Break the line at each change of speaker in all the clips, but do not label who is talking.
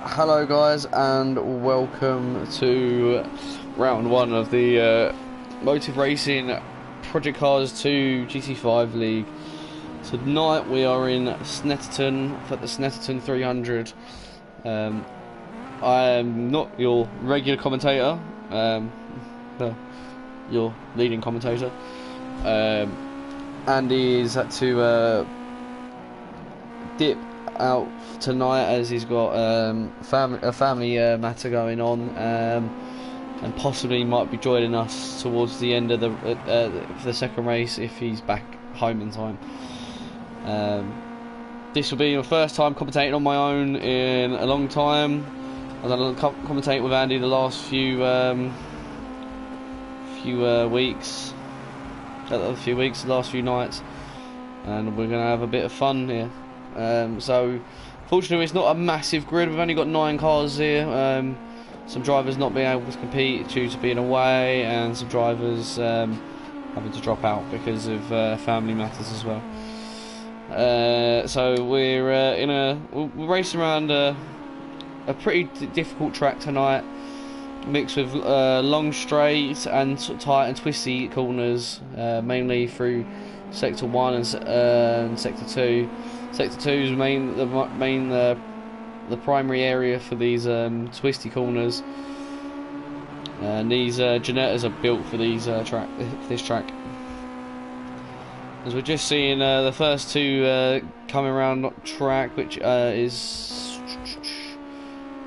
Hello guys and welcome to round one of the Motive Racing Project Cars 2 GT5 League. Tonight we are in Snetterton for the Snetterton 300. I am not your regular commentator, no, your leading commentator. Andy's had to dip out tonight as he's got a family matter going on, and possibly might be joining us towards the end of the second race if he's back home in time. This will be my first time commentating on my own in a long time. I've done commentating with Andy the last few weeks, the last few nights, and we're gonna have a bit of fun here. So fortunately it's not a massive grid. We've only got 9 cars here. Some drivers not being able to compete due to being away, and some drivers having to drop out because of family matters as well. So we're racing around a pretty difficult track tonight, mixed with long straight and tight and twisty corners, mainly through Sector 1 and Sector 2. Sector 2 is the primary area for these twisty corners, and these Janettas are built for this track. As we're just seeing the first two coming around track, which is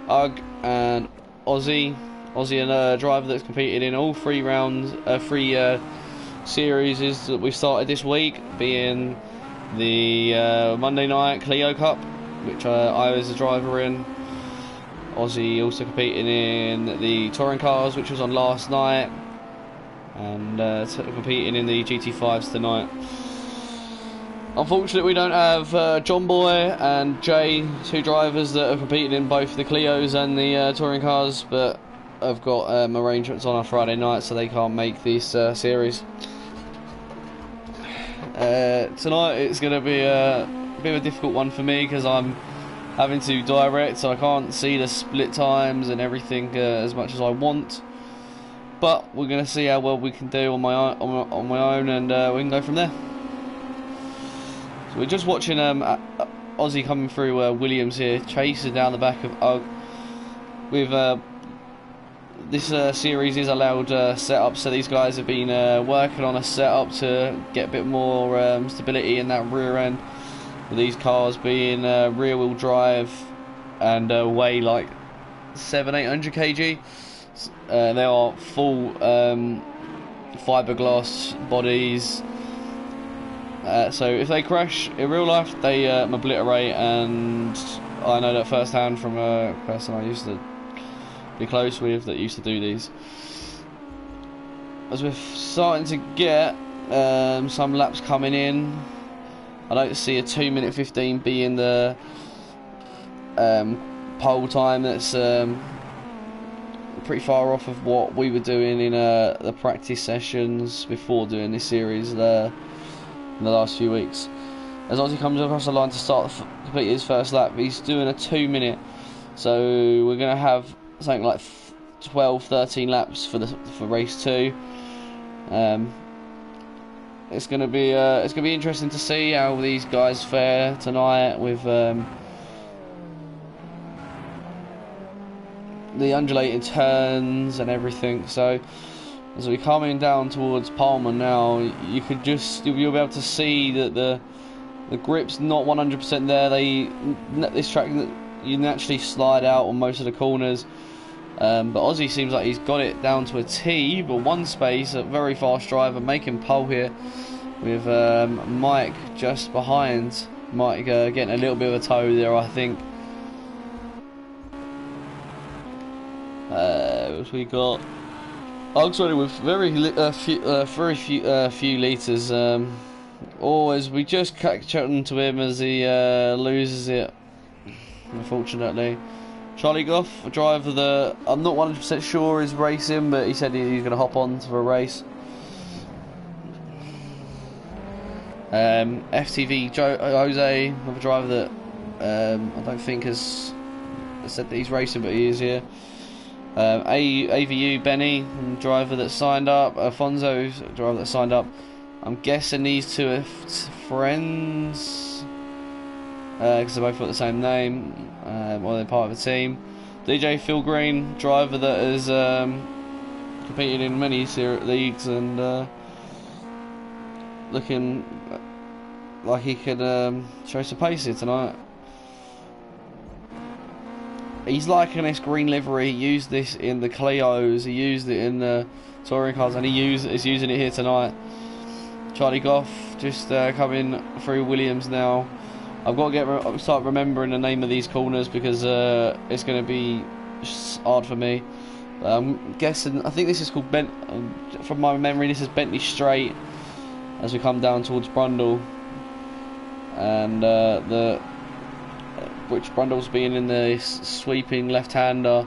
Ugg and Aussie. Aussie, and a driver that's competed in all three series that we've started this week, being the Monday night Clio Cup, which I was a driver in. Aussie also competing in the touring cars, which was on last night, and competing in the GT5s tonight. Unfortunately, we don't have John Boy and Jay, two drivers that have competed in both the Clios and the touring cars, but I've got arrangements on a Friday night, so they can't make this series. Tonight it's going to be a bit of a difficult one for me because I'm having to direct, so I can't see the split times and everything as much as I want. But we're going to see how well we can do on my own, and we can go from there. So we're just watching Aussie coming through Williams here, chasing down the back of Ugg. With this series is allowed setup, so these guys have been working on a setup to get a bit more stability in that rear end, with these cars being rear wheel drive and weigh like 700-800 kg. They are full fiberglass bodies, so if they crash in real life they obliterate, and I know that firsthand from a person I used to be close with that used to do these. As we're starting to get some laps coming in, I don't see a 2:15 being the pole time. That's pretty far off of what we were doing in the practice sessions before doing this series in the last few weeks. As Ozzy comes across the line to complete his first lap, he's doing a 2 minute, so we're going to have something like 12-13 laps for race 2. It's going to be interesting to see how these guys fare tonight with the undulating turns and everything. So as we're coming down towards Palmer now, you'll be able to see that the grip's not 100% there. This track, you naturally slide out on most of the corners, but Aussie seems like he's got it down to a T. But one space, a very fast driver making pole here, with Mike just behind. Mike getting a little bit of a toe there, I think. We got Uggs running with very few litres. As we just catch on to him as he loses it, unfortunately. Charlie Goff, a driver that I'm not 100% sure is racing, but he said he's going to hop on for a race. FTV Jose, another driver that I don't think has said that he's racing, but he is here. AVU Benny, driver that signed up. Alfonso, driver that signed up. I'm guessing these two are friends, because they both got the same name, or they're part of a team. DJ Phil Green, driver that has competed in many leagues and looking like he could show some pace here tonight. He's liking this green livery. He used this in the Clios, he used it in the touring cars, and is using it here tonight. Charlie Goff just coming through Williams now. I've got to start remembering the name of these corners because it's going to be hard for me. I'm guessing, I think this is called from my memory, this is Bentley Straight as we come down towards Brundle, and which Brundle's being in the sweeping left-hander.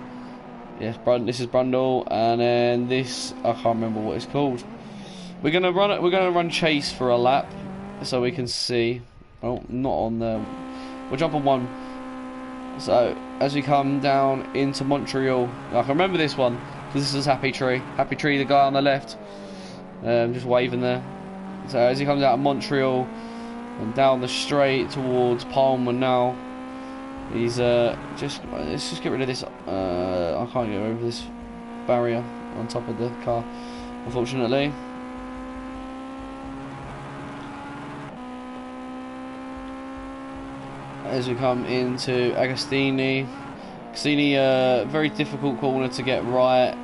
Yes, this is Brundle, and then this, I can't remember what it's called. We're gonna run Chase for a lap so we can see. Oh, not on the. We'll jump on one. So as we come down into Montreal, I can remember this one because this is Happy Tree. Happy Tree, the guy on the left, just waving there. So as he comes out of Montreal and down the straight towards Palmer now, he's let's just get rid of this. I can't get over this barrier on top of the car, unfortunately. As we come into Agostini, very difficult corner to get right.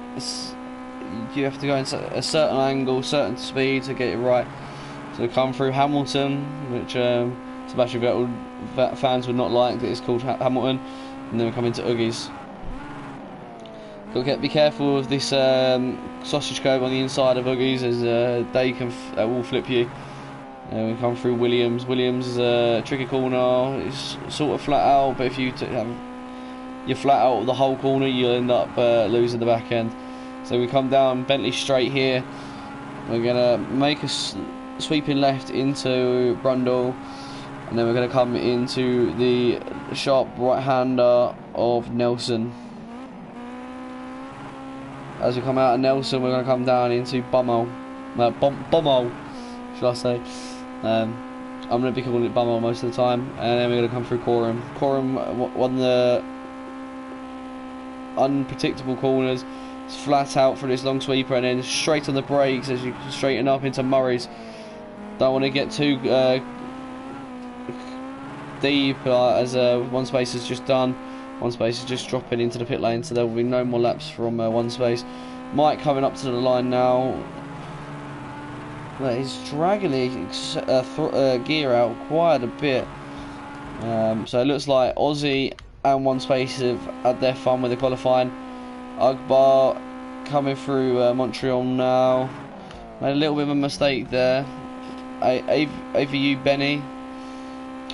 You have to go into a certain angle, certain speed to get it right. So we come through Hamilton, which Sebastian Vettel fans would not like that it's called Hamilton, and then we come into Uggies. Got to be careful of this sausage curve on the inside of Uggies, as they will flip you. We come through Williams. Williams is a tricky corner. It's sort of flat out, but if you're flat out the whole corner, you'll end up losing the back end. So we come down Bentley Straight here. We're gonna make a sweeping left into Brundle, and then we're gonna come into the sharp right-hander of Nelson. As we come out of Nelson, we're gonna come down into Bummel, should I say? I'm going to be calling it Bummel most of the time, and then we're going to come through Coram. Coram, one of the unpredictable corners. It's flat out for this long sweeper, and then straight on the brakes as you straighten up into Murray's. Don't want to get too deep, as one space is just done. One space is just dropping into the pit lane, so there will be no more laps from one space. Mike coming up to the line now. He's dragging the gear out quite a bit, so it looks like Aussie and one space have had their fun with the qualifying. Ugbar coming through Montreal now, made a little bit of a mistake there. AVU Benny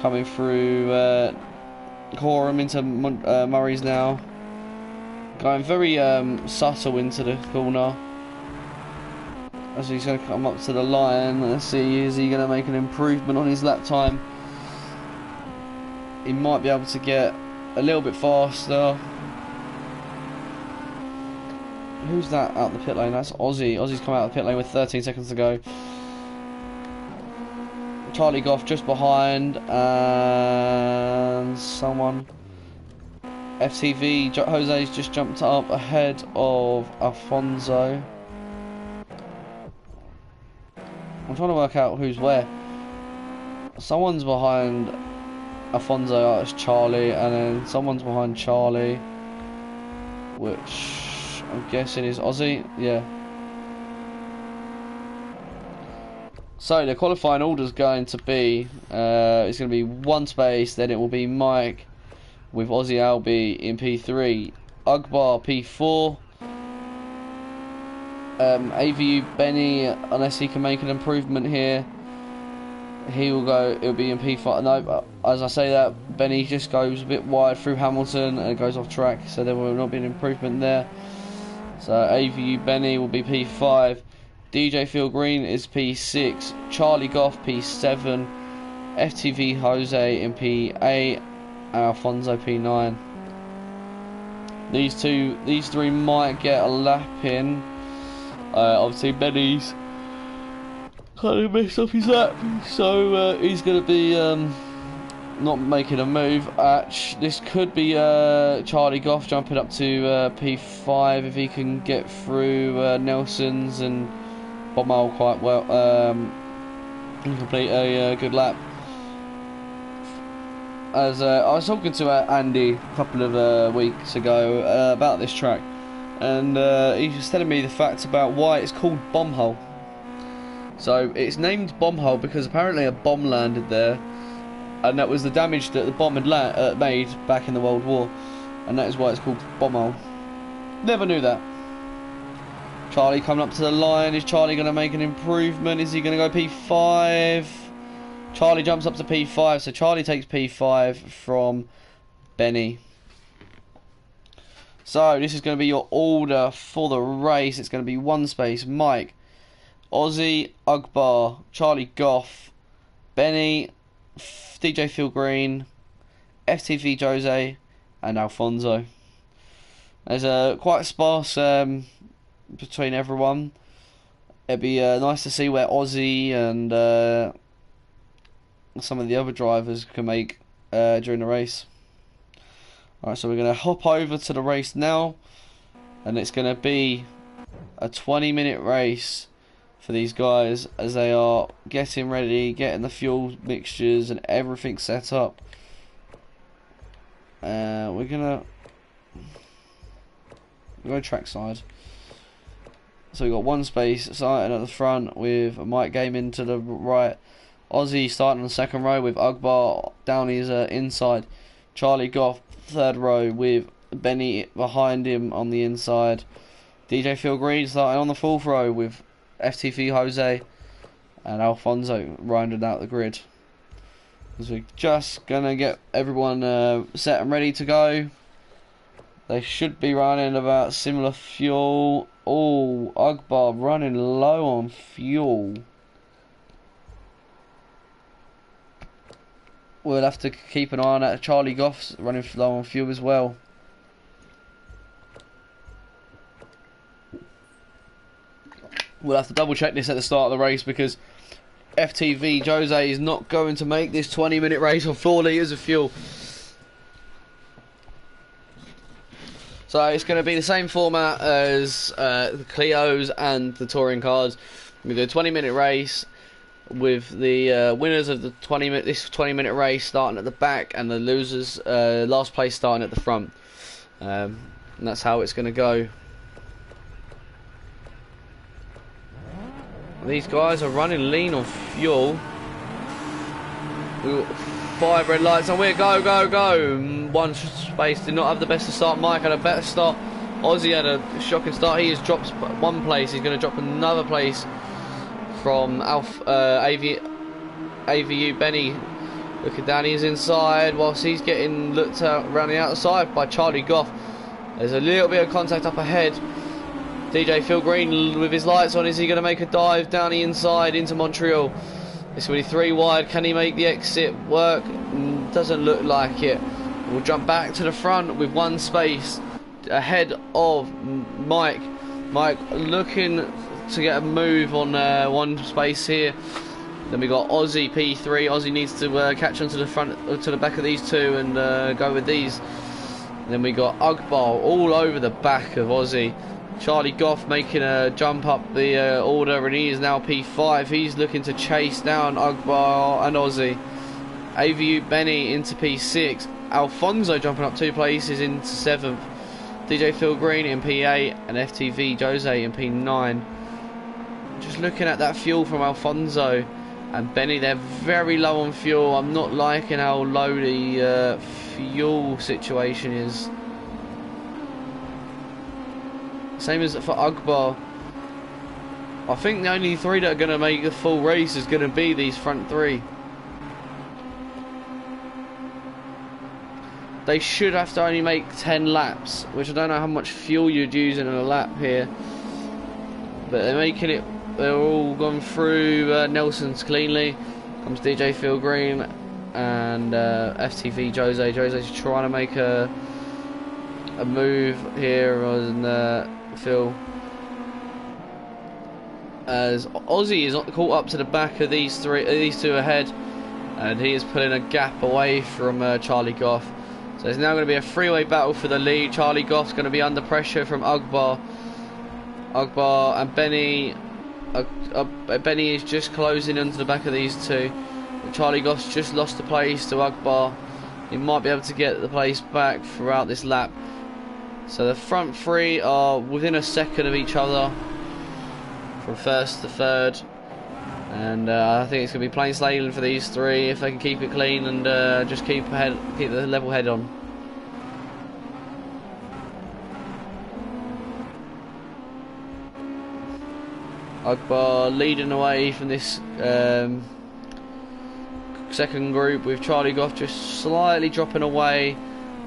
coming through Coram into Murray's now, going very subtle into the corner. As he's going to come up to the line, let's see, is he going to make an improvement on his lap time? He might be able to get a little bit faster. Who's that out the pit lane? That's Aussie. Aussie's come out of the pit lane with 13 seconds to go. Charlie Goff just behind, and someone. FTV, Jose's just jumped up ahead of Alfonso. I'm trying to work out who's where. Someone's behind Alfonso, it's Charlie, and then someone's behind Charlie, which I'm guessing is Aussie. Yeah. So the qualifying order is going to be, it's going to be one space, then it will be Mike with Aussie Albie in P3, Ugbar P4. AVU Benny, unless he can make an improvement here, he will go. It'll be in P5. No, as I say that, Benny just goes a bit wide through Hamilton and goes off track, so there will not be an improvement there. So AVU Benny will be P5. DJ Phil Green is P6. Charlie Goff P7. FTV Jose in P8, and Alfonso P9. These three might get a lap in. Obviously Benny's kind of messed up his lap, so he's going to be not making a move. This could be Charlie Goff jumping up to P5 if he can get through Nelson's and Bommel quite well and complete a good lap. As I was talking to Andy a couple of weeks ago about this track, and he was telling me the facts about why it's called Bombhole. So it's named Bombhole because apparently a bomb landed there, and that was the damage that the bomb had made back in the World War, and that is why it's called Bombhole. Never knew that. Charlie coming up to the line. Is Charlie going to make an improvement? Is he going to go P5? Charlie jumps up to P5, so Charlie takes P5 from Benny. So this is going to be your order for the race. It's going to be one space: Mike, Ozzy, Ugbar, Charlie Goff, Benny, DJ Phil Green, FTV Jose, and Alfonso. There's quite sparse between everyone. It'd be nice to see where Ozzy and some of the other drivers can make during the race. Alright, so we're going to hop over to the race now, and it's going to be a 20-minute race for these guys as they are getting ready, getting the fuel mixtures and everything set up. We're going to go trackside. So we've got one space starting at the front with Mike Gaming to the right, Ozzy starting on the second row with Ugbar down his inside, Charlie Goff third row with Benny behind him on the inside, DJ Phil Green starting on the fourth row with FTV Jose, and Alfonso rounding out the grid. So we're just gonna get everyone set and ready to go. They should be running about similar fuel. Oh, Ugbar running low on fuel. We'll have to keep an eye on that. Charlie Goff's running low on fuel as well. We'll have to double check this at the start of the race because FTV Jose is not going to make this 20-minute race on 4 litres of fuel. So it's going to be the same format as the Clios and the touring cars. We do a 20-minute race with the winners of the 20-minute race starting at the back and the losers last place starting at the front. And that's how it's going to go. These guys are running lean on fuel. We've got 5 red lights and we're go. One space did not have the best of start. Mike had a better start. Ozzy had a shocking start. He has dropped one place. He's going to drop another place from AVU Benny. Looking down his inside whilst he's getting looked at around the outside by Charlie Goff. There's a little bit of contact up ahead. DJ Phil Green with his lights on. Is he going to make a dive down the inside into Montreal? It's going to be 3 wide. Can he make the exit work? Doesn't look like it. We'll jump back to the front with one space ahead of Mike. Mike looking to get a move on one space here. Then we got Ozzy P3. Ozzy needs to catch onto the front, to the back of these two and go with these. And then we got Ugbar all over the back of Ozzy. Charlie Goff making a jump up the order, and he is now P5. He's looking to chase down Ugbar and Ozzy. AVU Benny into P6. Alfonso jumping up 2 places into 7th. DJ Phil Green in P8 and FTV Jose in P9. Just looking at that fuel from Alfonso and Benny, they're very low on fuel. I'm not liking how low the fuel situation is. Same as for Ugbar. I think the only 3 that are going to make the full race is going to be these front 3. They should have to only make 10 laps, which I don't know how much fuel you'd use in a lap here. But they're making it, they're all gone through Nelson's cleanly. Comes DJ Phil Green and FTV Jose. Jose's trying to make a a move here on Phil, as Aussie is caught up to the back of these two ahead, and he is pulling a gap away from Charlie Goff. So it's now going to be a three-way battle for the lead. Charlie Goff's going to be under pressure from Ugbar and Benny. Benny is just closing into the back of these two. Charlie Goff's just lost the place to Ugbar. He might be able to get the place back throughout this lap. So the front three are within a second of each other from first to third, and I think it's going to be plain sailing for these three if they can keep it clean and just keep the level head on. Ugbar leading away from this second group, with Charlie Goff just slightly dropping away.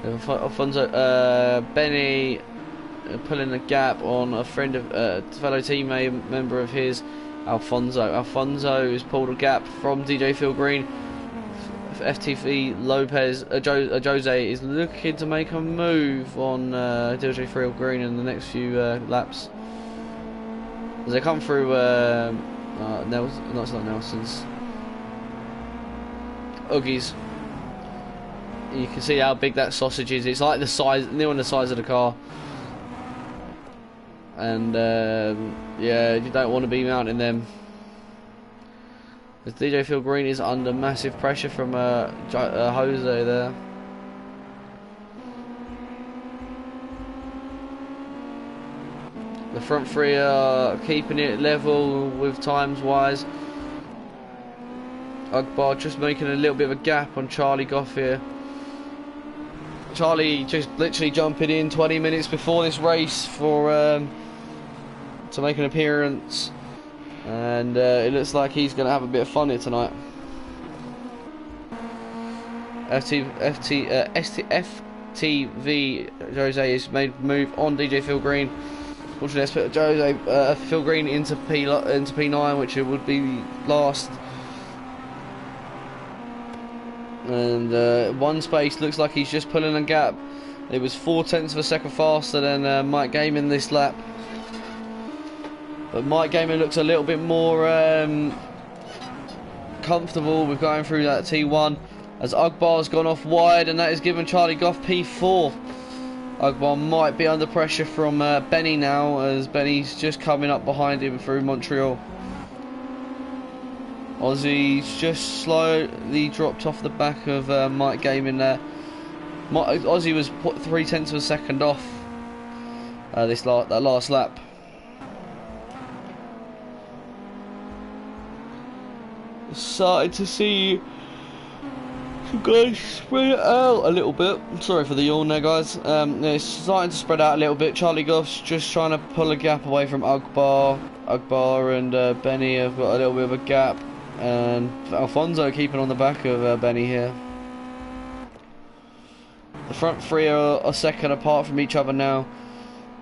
Alfonso, Benny pulling a gap on a friend of fellow teammate member of his, Alfonso. Alfonso has pulled a gap from DJ Phil Green. FTV Lopez, Jose is looking to make a move on DJ Phil Green in the next few laps. As they come through Nelson, no, it's not Nelson's, Oogie's. You can see how big that sausage is. It's like the size, near on the size of the car. And yeah, you don't want to be mounting them. As DJ Phil Green is under massive pressure from Jose there. The front three are keeping it level with times wise. Ugbar just making a little bit of a gap on Charlie Goff here. Charlie just literally jumping in 20 minutes before this race for to make an appearance, and it looks like he's going to have a bit of fun here tonight. FTV Jose has made a move on DJ Phil Green. Fortunately, let's put Jose Phil Green into P9, which it would be last. And one space looks like he's just pulling a gap. It was 0.4 of a second faster than Mike Gaiman this lap, but Mike Gaiman looks a little bit more comfortable with going through that T1, as Ugbar's gone off wide, and that has given Charlie Goff P4. Ugbar might be under pressure from Benny now, as Benny's just coming up behind him through Montreal. Aussie's just slowly dropped off the back of Mike Gaiman there. Aussie was 0.3 of a second off that last lap. Started to see some guys spread it out a little bit. Sorry for the yawn there, guys. It's starting to spread out a little bit. Charlie Goff's just trying to pull a gap away from Ugbar. Ugbar and Benny have got a little bit of a gap. And Alfonso keeping on the back of Benny here. The front three are a second apart from each other now,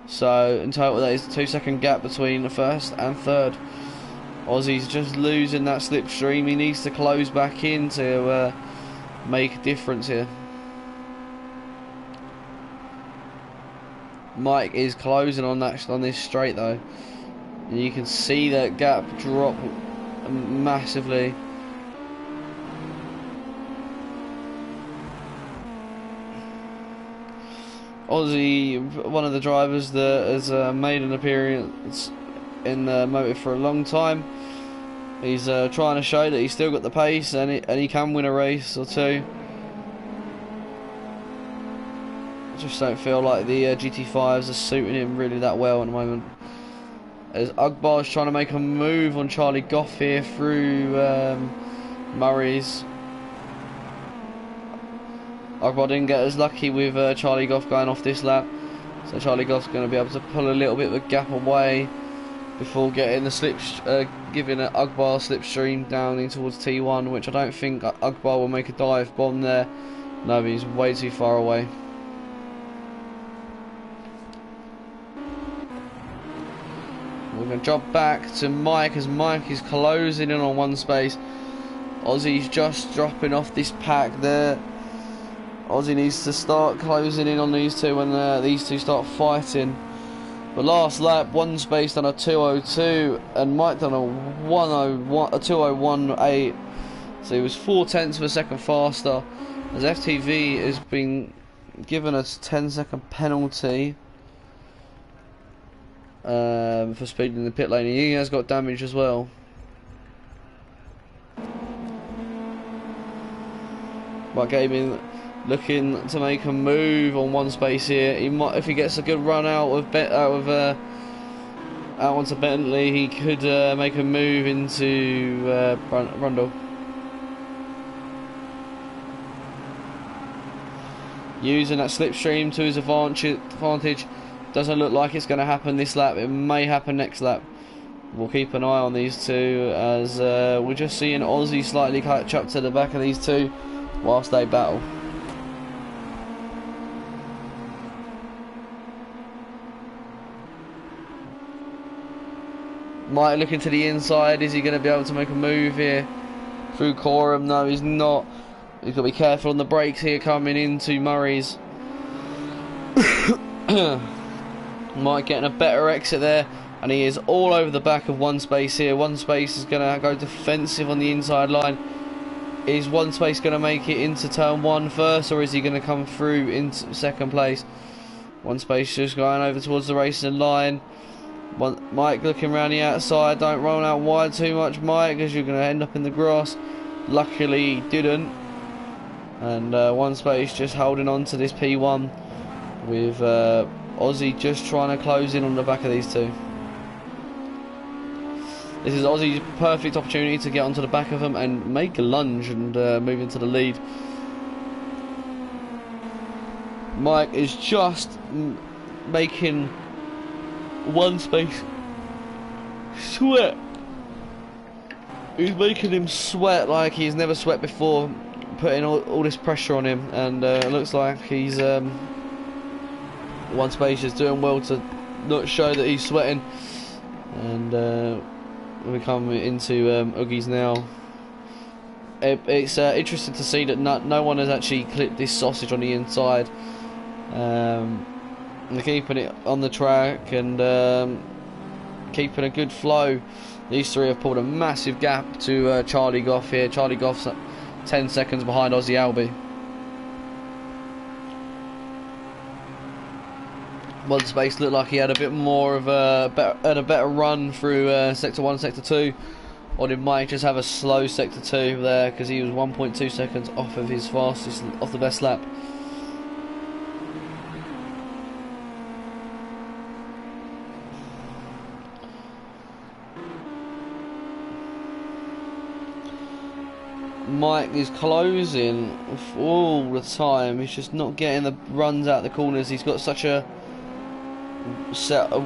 so in total that is a 2-second gap between the first and third. Aussie's just losing that slipstream. He needs to close back in to make a difference here. Mike is closing on this straight though, and you can see that gap drop massively. Aussie, one of the drivers that has made an appearance in the motor for a long time. He's trying to show that he's still got the pace and he can win a race or two. I just don't feel like the GT5s are suiting him really that well at the moment. As Ugbar's trying to make a move on Charlie Goff here through Murray's. Ugbar didn't get as lucky with Charlie Goff going off this lap, so Charlie Goff's going to be able to pull a little bit of a gap away before getting the giving an Ugbar slipstream down in towards T1, which I don't think Ugbar will make a dive bomb there. No, he's way too far away. We're going to drop back to Mike, as Mike is closing in on one space. Aussie's just dropping off this pack there. Aussie needs to start closing in on these two when these two start fighting. But last lap, one space done a 2:02 and Mike done a 1:01, a 2:01.8. So he was 0.4 of a second faster. As FTV has been given a 10-second penalty for speeding in the pit lane. He has got damage as well. Mike Gaming looking to make a move on one space here. He might, if he gets a good run out onto Bentley, he could make a move into Rundle. Using that slipstream to his advantage. Doesn't look like it's going to happen this lap. It may happen next lap. We'll keep an eye on these two as we're just seeing Aussie slightly catch up to the back of these two whilst they battle. Mike looking to the inside. Is he going to be able to make a move here through Coram? No, he's not. He's got to be careful on the brakes here coming into Murray's. Mike getting a better exit there, and he is all over the back of one space here. One space is going to go defensive on the inside line. Is one space going to make it into turn one first, or is he going to come through into second place? One space just going over towards the racing line. Mike looking around the outside. Don't roll out wide too much, Mike, because you're going to end up in the grass. Luckily he didn't. And one space just holding on to this P1 with Aussie just trying to close in on the back of these two. This is Aussie's perfect opportunity to get onto the back of them and make a lunge and move into the lead. Mike is just making one space sweat. He's making him sweat like he's never sweat before, putting all this pressure on him, and it looks like he's one space is doing well to not show that he's sweating. And we come into Oogies now. It's interesting to see that no one has actually clipped this sausage on the inside. They're keeping it on the track and keeping a good flow. These three have pulled a massive gap to Charlie Goff here. Charlie Goff's 10 seconds behind Aussie Albie. One space looked like he had a bit more of a better run through sector 1, sector 2, or did Mike just have a slow sector 2 there because he was 1.2 seconds off of his fastest, off the best lap. Mike is closing all the time. He's just not getting the runs out the corners. He's got such a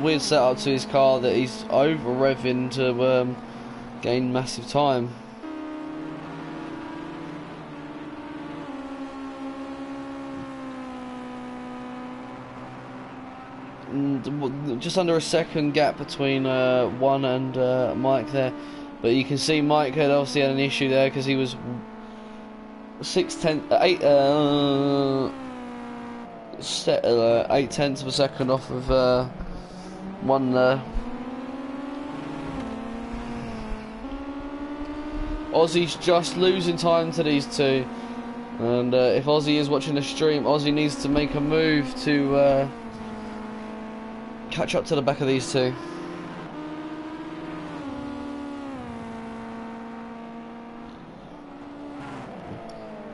weird setup to his car that he's over revving to gain massive time. Just under a second gap between one and Mike there. But you can see Mike had obviously had an issue there because he was 8/10 of a second off of one there. Aussie's just losing time to these two, and if Aussie is watching the stream, Aussie needs to make a move to catch up to the back of these two.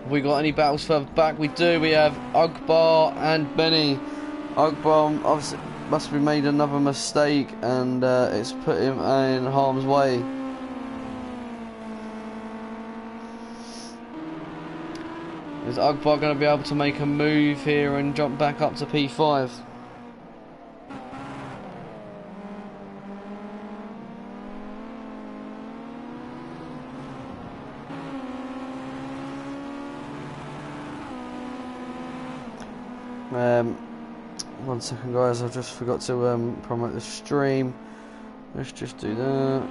Have we got any battles further back? We do. We have Ugbar and Benny. Ugbar obviously must have made another mistake, and it's put him in harm's way. Is Ugbar going to be able to make a move here and jump back up to P5? One second, guys, I just forgot to promote the stream. Let's just do that.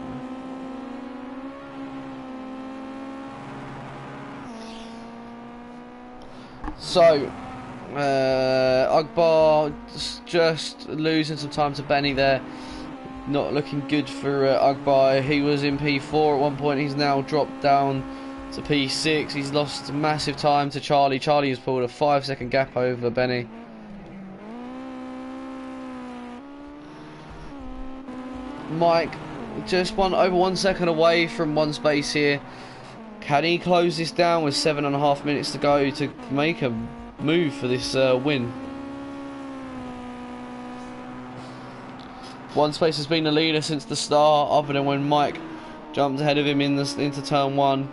So, Ugbar just losing some time to Benny there. Not looking good for Ugbar. He was in P4 at one point. He's now dropped down to P6. He's lost massive time to Charlie. Charlie has pulled a 5-second gap over Benny. Mike just over 1 second away from one space here. Can he close this down with 7.5 minutes to go to make a move for this win? One space has been the leader since the start, other than when Mike jumped ahead of him into turn 1.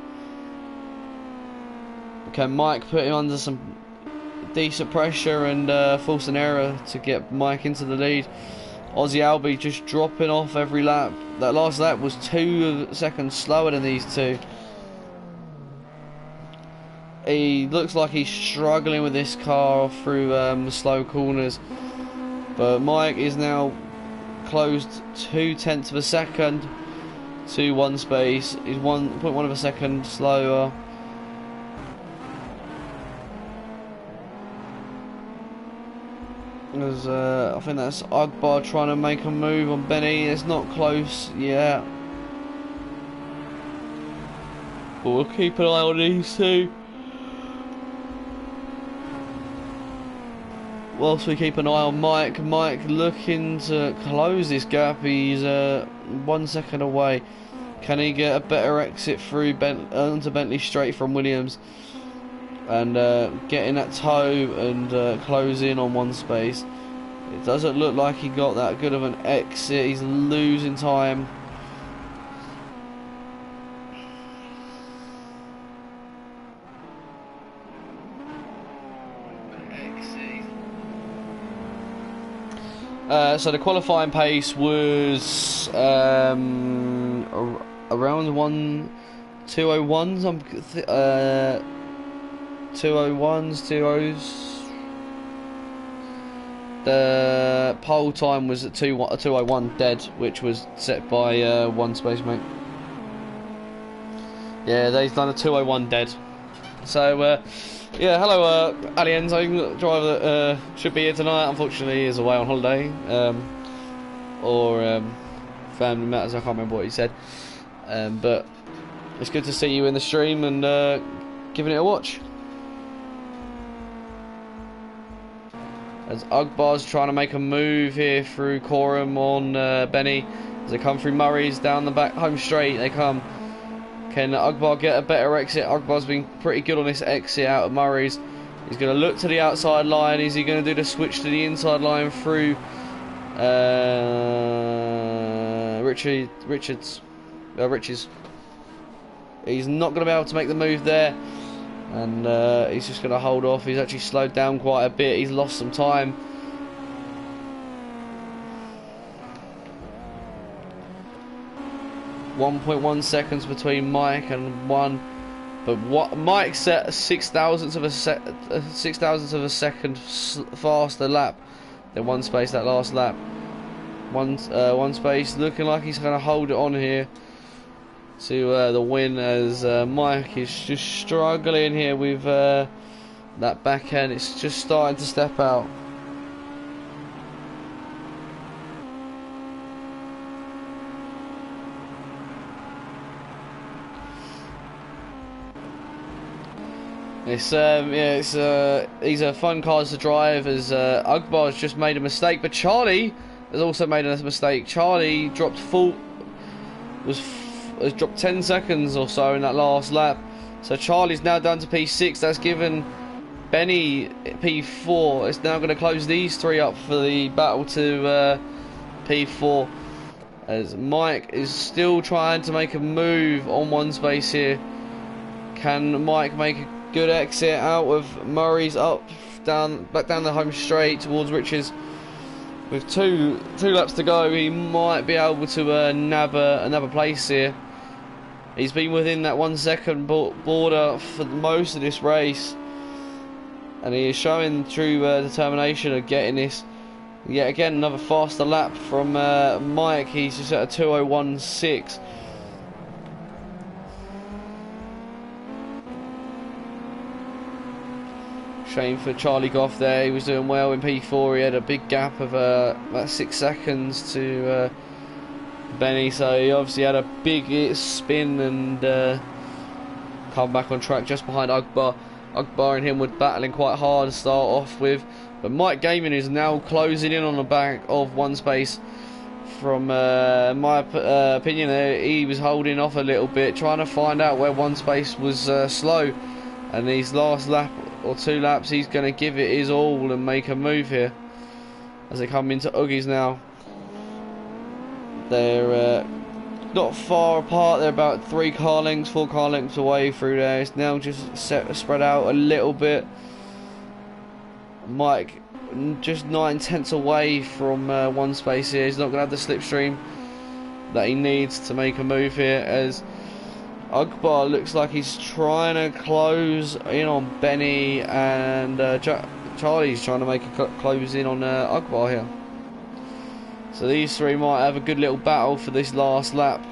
Can Mike put him under some decent pressure and force an error to get Mike into the lead? Aussie Albie just dropping off every lap. That last lap was 2 seconds slower than these two. He looks like he's struggling with this car through slow corners. But Mike is now closed 0.2 of a second to one space. He's 1.1 of a second slower. I think that's Ugbar trying to make a move on Benny. It's not close yet. But we'll keep an eye on these two. Whilst we keep an eye on Mike. Mike looking to close this gap. He's 1 second away. Can he get a better exit through onto Bentley straight from Williams? And get in that toe and close in on one space. It doesn't look like he got that good of an exit. He's losing time. So the qualifying pace was around 201s. 201s, 20s. The pole time was at 201 dead, which was set by one space mate. Yeah, they've done a 201 dead. So yeah, hello Alienzo, driver that should be here tonight. Unfortunately, he is away on holiday, or family matters. I can't remember what he said, but it's good to see you in the stream and giving it a watch. As Ugbar's trying to make a move here through Coram on Benny. As they come through Murray's down the back home straight, they come. Can Ugbar get a better exit? Ugbar's been pretty good on this exit out of Murray's. He's going to look to the outside line. Is he going to do the switch to the inside line through Richards? He's not going to be able to make the move there. And he's just going to hold off. He's actually slowed down quite a bit. He's lost some time. .1 seconds between Mike and one, but what Mike set 0.006 of a second faster lap than one space that last lap. One space looking like he's going to hold it on here to the win, as Mike is just struggling here with that back end. It's just starting to step out. It's these are fun cars to drive, as Ugbar's just made a mistake, but Charlie has also made a mistake. Charlie dropped has dropped 10 seconds or so in that last lap, so Charlie's now down to P6. That's given Benny P4. It's now going to close these three up for the battle to P4, as Mike is still trying to make a move on one space here. Can Mike make a good exit out of Murray's back down the home straight towards Richards? With two laps to go, he might be able to nab another place here. He's been within that 1 second border for most of this race, and he is showing true determination of getting this. Yet again, another faster lap from Mike. He's just at a 2:01.6. Shame for Charlie Goff there. He was doing well in P4. He had a big gap of about 6 seconds to Benny, so he obviously had a big spin and come back on track just behind Akbar. Akbar and him were battling quite hard to start off with, but Mike Gaming is now closing in on the back of one space. From my opinion, he was holding off a little bit, trying to find out where one space was slow, and these last lap or 2 laps he's going to give it his all and make a move here as they come into Oogies now. They're not far apart, they're about 4 car lengths away through there. It's now just spread out a little bit. Mike just 9/10 away from one space here. He's not going to have the slipstream that he needs to make a move here, as Akbar looks like he's trying to close in on Benny, and Charlie's trying to make a close in on Akbar here. So these 3 might have a good little battle for this last lap.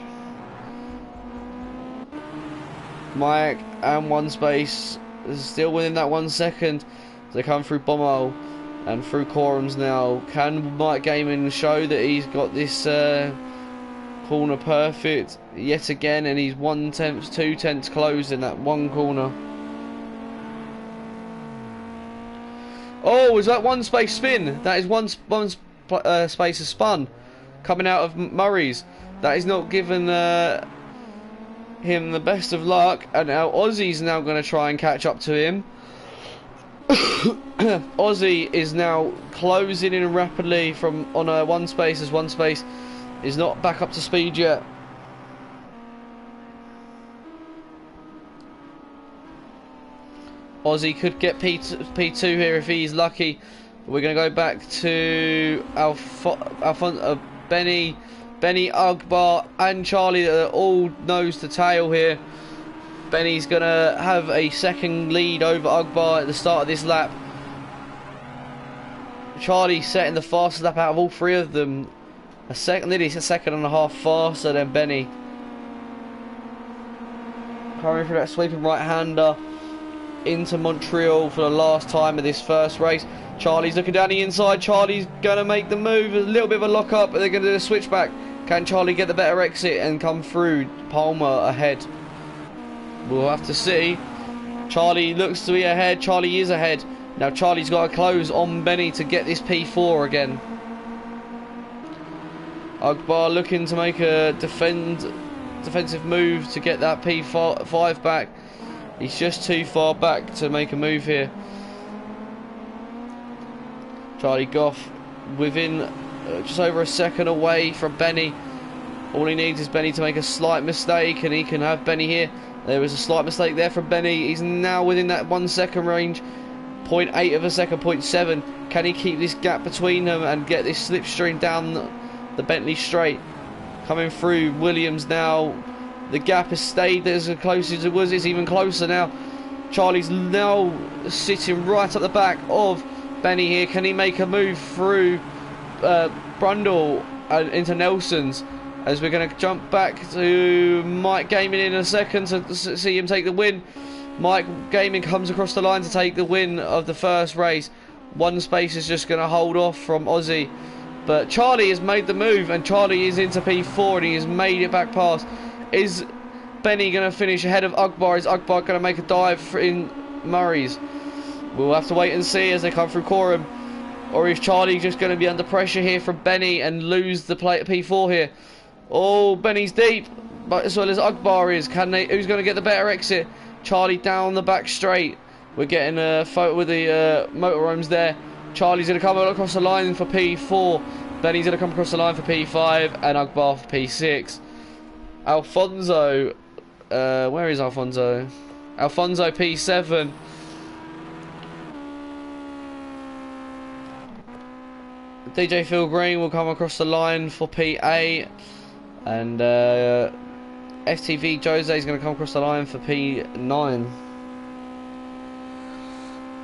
Mike and one space is still within that 1 second. They come through Bommel and through Corums now. Can Mike Gaming show that he's got this corner perfect yet again, and he's 1/10, 2/10 closed in that one corner. Oh, was that one space spin? That is one space of spun coming out of Murray's. That is not given him the best of luck, and now Aussie's now going to try and catch up to him. Aussie is now closing in rapidly from on one space, as one space is not back up to speed yet. Aussie could get P2 here if he's lucky. We're going to go back to Benny, Akbar and Charlie that are all nose to tail here. Benny's going to have a second lead over Akbar at the start of this lap. Charlie setting the fastest lap out of all 3 of them. Nearly a second and a half faster than Benny. Coming through that sweeping right-hander into Montreal for the last time of this first race. Charlie's looking down the inside. Charlie's going to make the move. A little bit of a lock-up, but they're going to do a switchback. Can Charlie get the better exit and come through? Palmer ahead. We'll have to see. Charlie looks to be ahead. Charlie is ahead. Now Charlie's got to close on Benny to get this P4 again. Akbar looking to make a defensive move to get that P5 back. He's just too far back to make a move here. Charlie Goff within just over a second away from Benny. All he needs is Benny to make a slight mistake and he can have Benny here. There was a slight mistake there from Benny. He's now within that 1 second range. 0.8 of a second, 0.7. Can he keep this gap between them and get this slipstream down the Bentley straight? Coming through Williams now. The gap has stayed as close as it was. It's even closer now. Charlie's now sitting right at the back of Benny here. Can he make a move through Brundle into Nelson's? As we're going to jump back to Mike Gaming in a second to see him take the win. Mike Gaming comes across the line to take the win of the first race. One space is just going to hold off from Aussie. But Charlie has made the move and Charlie is into P4 and he has made it back past. Is Benny going to finish ahead of Akbar? Is Akbar going to make a dive in Murray's? We'll have to wait and see as they come through Coram. Or is Charlie just going to be under pressure here from Benny and lose the P4 here? Oh, Benny's deep, but as well as Akbar is. Who's going to get the better exit? Charlie down the back straight. We're getting a photo with the motorhomes there. Charlie's going to come across the line for P4. Benny's going to come across the line for P5 and Akbar for P6. Alfonso, where is Alfonso? Alfonso P7. DJ Phil Green will come across the line for P8. And FTV Jose is going to come across the line for P9.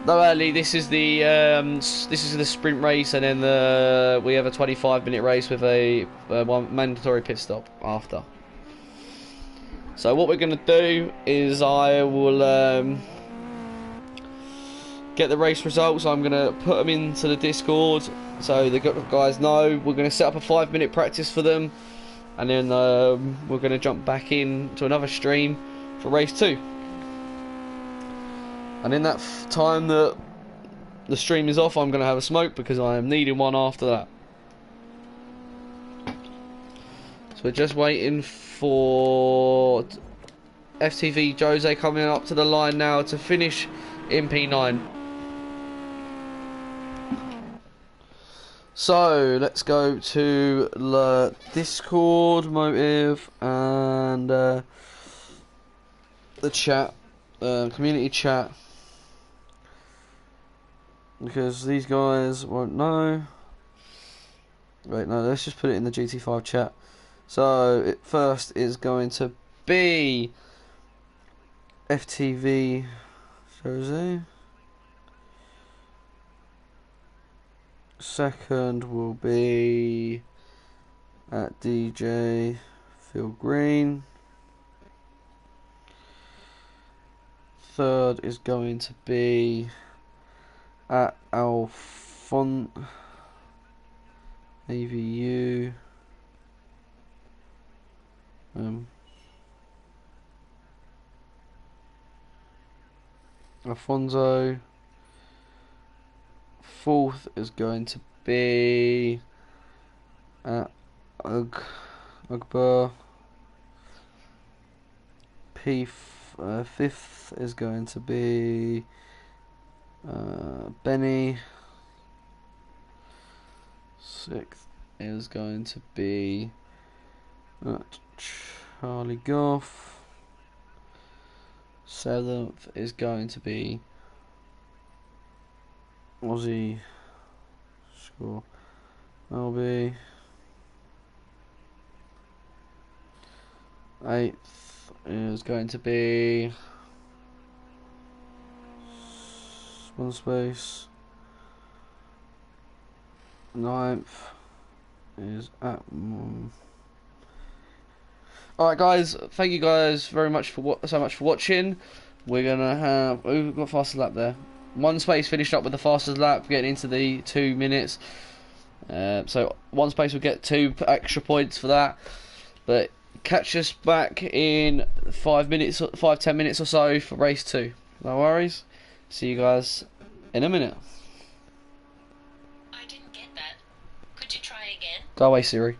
Though early, this is the sprint race, and then we have a 25-minute race with a one mandatory pit stop after. So what we're going to do is I will get the race results. I'm going to put them into the Discord so the guys know. We're going to set up a 5-minute practice for them, and then we're going to jump back in to another stream for race 2. And in that time that the stream is off, I'm going to have a smoke because I am needing one after that. So we're just waiting for FTV Jose coming up to the line now to finish in P9. So let's go to the Discord motive and the chat, community chat, because these guys won't know. Wait, no, let's just put it in the GT5 chat. So it first is going to be FTV Jose. Second will be at DJ Phil Green. Third is going to be at Alfont AVU. Alfonso. Fourth is going to be at Ugbar. Fifth is going to be Benny. Sixth is going to be Charlie Goff. Seventh is going to be Aussie score LB. Eighth is going to be one space. Ninth is at Alright guys, thank you guys very much for watching. We're gonna have we've got fastest lap there. One space finished up with the fastest lap, getting into the 2 minutes. So one space will get 2 extra points for that. But catch us back in 10 minutes or so for race 2. No worries. See you guys in a minute.
I didn't get that. Could you try again?
Go away, Siri.